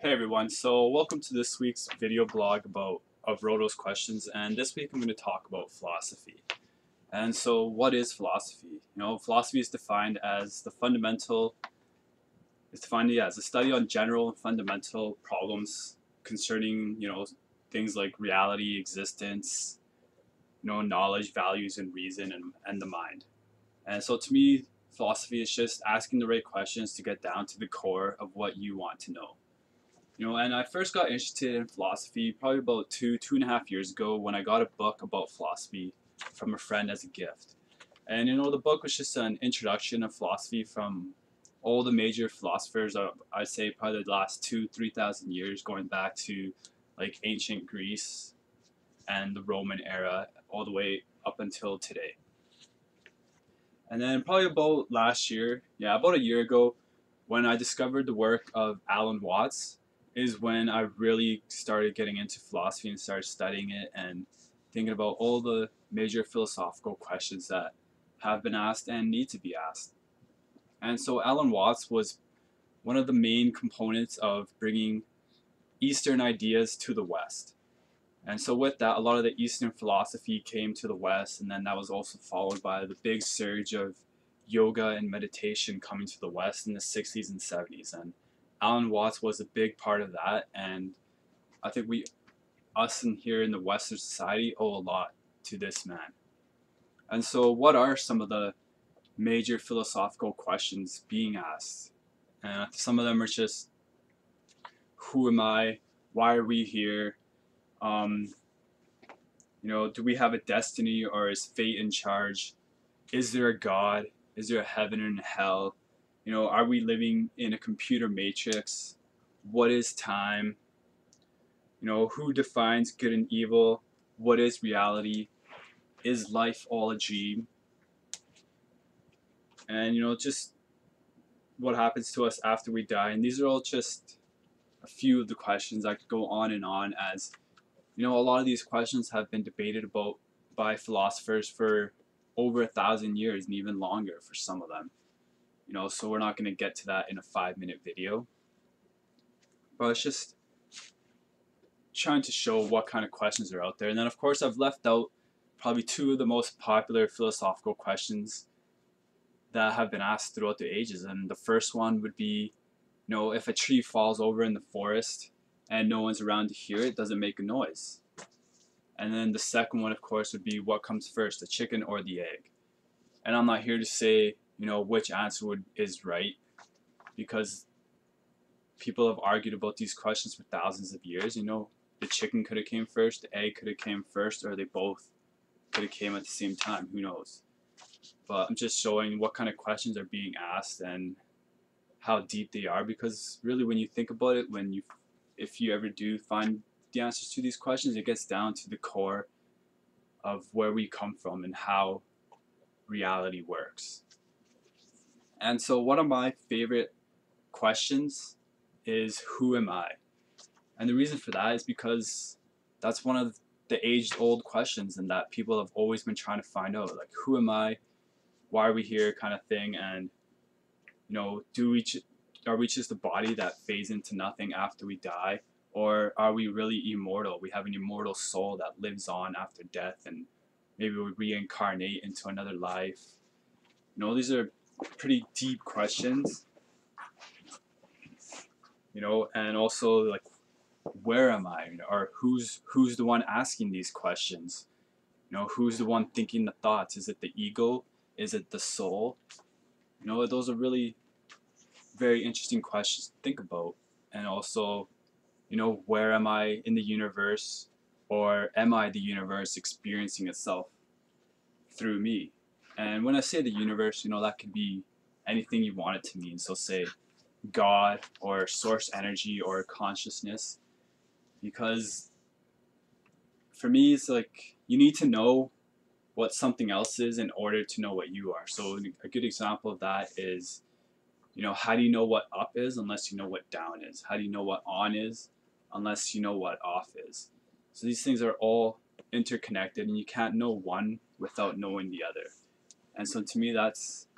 Hey everyone, so welcome to this week's video blog of Roto's questions, and this week I'm going to talk about philosophy. And so what is philosophy? Philosophy is defined as the as a study on general and fundamental problems concerning, things like reality, existence, knowledge, values, and reason, and the mind. And so to me, philosophy is just asking the right questions to get down to the core of what you want to know. And I first got interested in philosophy probably about 2.5 years ago when I got a book about philosophy from a friend as a gift. And the book was just an introduction of philosophy from all the major philosophers of, I'd say, probably the last 3,000 years, going back to like ancient Greece and the Roman era all the way up until today. And then probably about last year, about a year ago, when I discovered the work of Alan Watts, is when I really started getting into philosophy and started studying it and thinking about all the major philosophical questions that have been asked and need to be asked. And so Alan Watts was one of the main components of bringing Eastern ideas to the West. And so with that, a lot of the Eastern philosophy came to the West, and then that was also followed by the big surge of yoga and meditation coming to the West in the 60s and 70s. And Alan Watts was a big part of that, and I think us in here in the Western society owe a lot to this man. And so what are some of the major philosophical questions being asked? And some of them are just, who am I? Why are we here? Do we have a destiny, or is fate in charge? Is there a God? Is there a heaven and hell? Are we living in a computer matrix? What is time? Who defines good and evil? What is reality? Is life all a dream? And, just what happens to us after we die? And these are all just a few of the questions. I could go on, as, a lot of these questions have been debated about by philosophers for over 1,000 years and even longer for some of them. So we're not going to get to that in a 5-minute video. But it's just trying to show what kind of questions are out there. And then, of course, I've left out probably two of the most popular philosophical questions that have been asked throughout the ages. And the first one would be, if a tree falls over in the forest and no one's around to hear it, does it make a noise? And then the second one, of course, would be, what comes first, the chicken or the egg? And I'm not here to say, which answer is right, because people have argued about these questions for thousands of years. The chicken could have came first, the egg could have came first, or they both could have came at the same time. Who knows? But I'm just showing what kind of questions are being asked and how deep they are, because really, when you think about it, if you ever do find the answers to these questions, it gets down to the core of where we come from and how reality works. And so one of my favorite questions is, who am I? And the reason for that is because that's one of the age-old questions, and that people have always been trying to find out, like, who am I? Why are we here, kind of thing. And are we just a body that fades into nothing after we die, or are we really immortal? We have an immortal soul that lives on after death, and maybe we reincarnate into another life. These are pretty deep questions. And also, like, where am I? Or who's the one asking these questions? Who's the one thinking the thoughts? Is it the ego? Is it the soul? Those are really very interesting questions to think about. And also, where am I in the universe? Or am I the universe experiencing itself through me? And when I say the universe, that could be anything you want it to mean. So say God, or source energy, or consciousness. Because for me, it's like, you need to know what something else is in order to know what you are. So a good example of that is, how do you know what up is unless you know what down is? How do you know what on is unless you know what off is? So these things are all interconnected, and you can't know one without knowing the other. And so to me, that's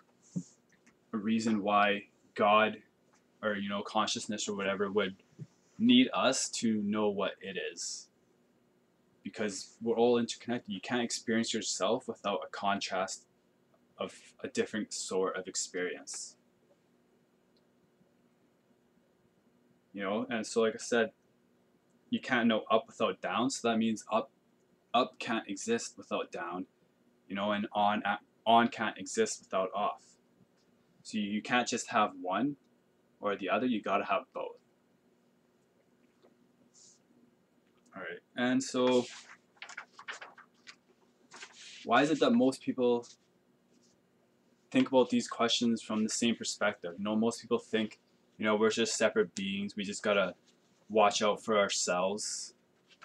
a reason why God, or consciousness or whatever, would need us to know what it is, because we're all interconnected. You can't experience yourself without a contrast of a different sort of experience. You know, and so like I said, you can't know up without down, so that means up can't exist without down, you know, and on can't exist without off. So you can't just have one or the other, you gotta have both. All right, and so why is it that most people think about these questions from the same perspective? You know, most people think, you know, we're just separate beings. We just gotta watch out for ourselves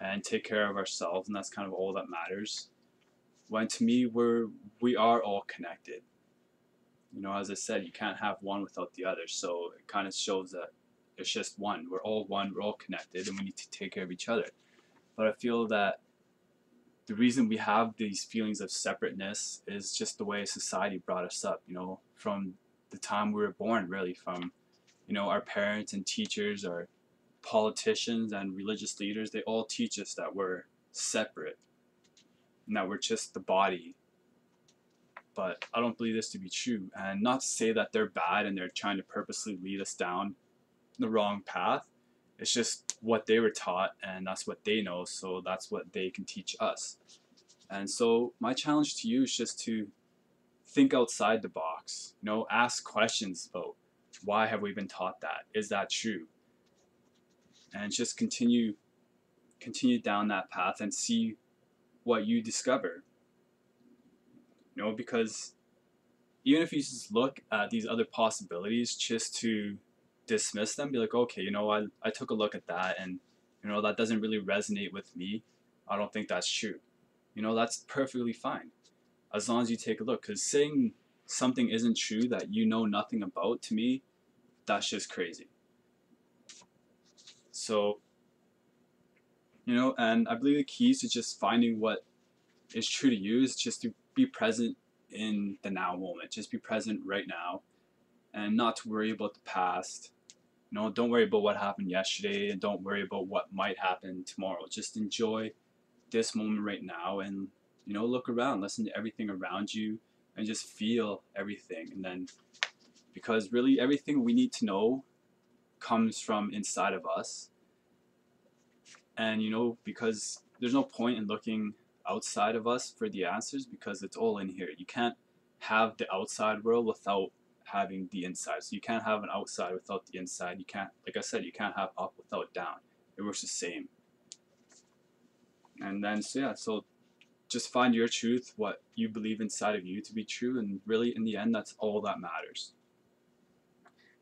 and take care of ourselves, and that's kind of all that matters. When to me, we are all connected. You know, as I said, you can't have one without the other. So it kind of shows that it's just one. We're all one. We're all connected, and we need to take care of each other. But I feel that the reason we have these feelings of separateness is just the way society brought us up, you know, from the time we were born, really, from, you know, our parents and teachers, our politicians and religious leaders. They all teach us that we're separate and that we're just the body. But I don't believe this to be true. And not to say that they're bad and they're trying to purposely lead us down the wrong path. It's just what they were taught, and that's what they know, so that's what they can teach us. And so my challenge to you is just to think outside the box. You know, ask questions about why have we been taught that? Is that true? And just continue down that path and see what you discover. You know, because even if you just look at these other possibilities just to dismiss them, be like, okay, you know, I took a look at that, and you know, that doesn't really resonate with me. I don't think that's true. You know, that's perfectly fine as long as you take a look. Because saying something isn't true that you know nothing about, to me, that's just crazy. So, you know, and I believe the key to just finding what is true to you is just to be present in the now moment. Just be present right now and not to worry about the past. You know, don't worry about what happened yesterday, and don't worry about what might happen tomorrow. Just enjoy this moment right now, and you know, look around, listen to everything around you, and just feel everything. And then, because really everything we need to know comes from inside of us. And you know, because there's no point in looking outside of us for the answers, because it's all in here. You can't have the outside world without having the inside. So you can't have an outside without the inside. You can't, like I said, you can't have up without down. It works the same. And then, so yeah, so just find your truth, what you believe inside of you to be true, and really in the end, that's all that matters.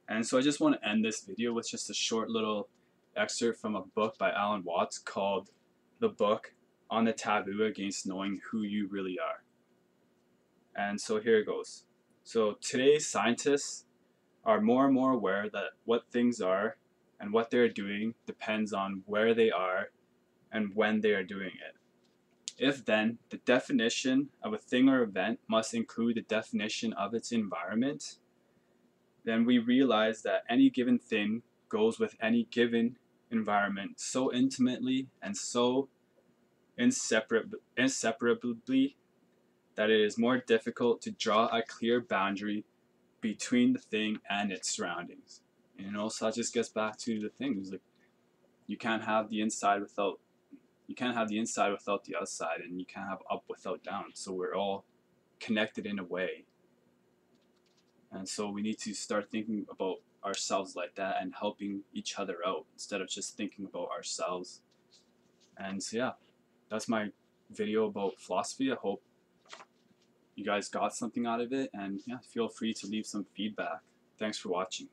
And so I just want to end this video with just a short little excerpt from a book by Alan Watts called The Book on the Taboo Against Knowing Who You Really Are. And so here it goes. So today's scientists are more and more aware that what things are and what they're doing depends on where they are and when they are doing it. If then the definition of a thing or event must include the definition of its environment, then we realize that any given thing goes with any given environment so intimately and so inseparably that it is more difficult to draw a clear boundary between the thing and its surroundings. You know, so that just gets back to the things like you can't have the inside without the outside, and you can't have up without down. So we're all connected in a way. And so we need to start thinking about ourselves like that and helping each other out instead of just thinking about ourselves. And so yeah, that's my video about philosophy. I hope you guys got something out of it, and yeah, feel free to leave some feedback. Thanks for watching.